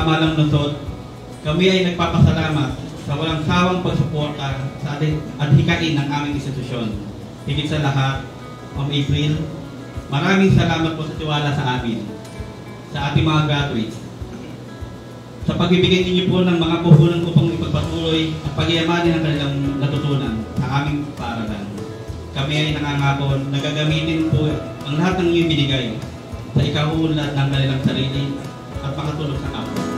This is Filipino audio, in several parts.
pamahalang lungsod, kami ay nagpapasalamat sa walang sawang pagsuporta sa ating adhikain ng aming institusyon. Higit sa lahat, Ma'am April, maraming salamat po sa tiwala sa amin, sa ating mga graduates, sa pagbibigay ninyo po ng mga puhunan upang ipagpatuloy at pagyamanin ang kanilang natutunan sa aming paaralan. Kami ay nangangako na gagamitin po ang lahat ng inyong binigay sa ikaunlad ng kanilang sarili at makatulong sa kapwa.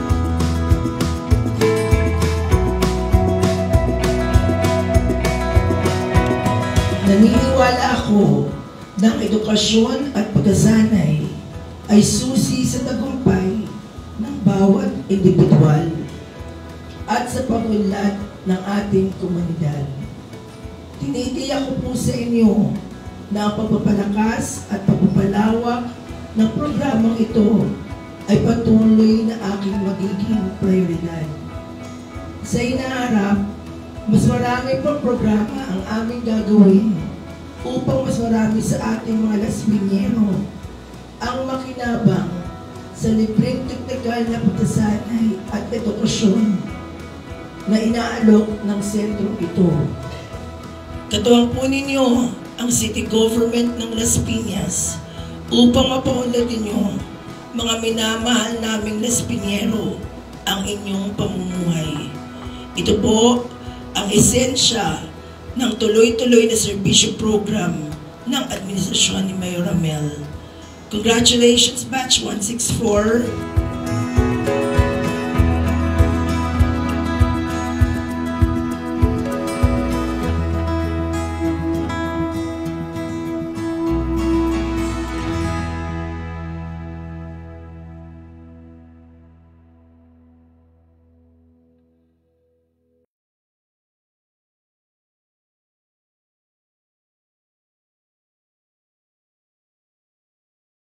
Naniniwala ako na ang edukasyon at pagkasanay ay susi sa tagumpay ng bawat individual at sa pag-unlad ng ating komunidad. Tinitiyak ko po sa inyo na ang pagpapalakas at pagpapalawak ng programang ito ay patuloy na aking magiging prioridad. Sa inaharap, mas marami pang programa ang aming gagawin upang mas marami sa ating mga Laspiniero ang makinabang sa libreng teknikal na pagkasanay at edukasyon na inaalok ng sentrong ito. Katuwang po ninyo ang City Government ng Las Piñas upang mapaunlad ninyo, mga minamahal naming Laspiniero, ang inyong pamumuhay. Ito po ang esensya ng tuloy-tuloy na serbisyo program ng administrasyon ni Mayor Ramel. Congratulations, Batch 164!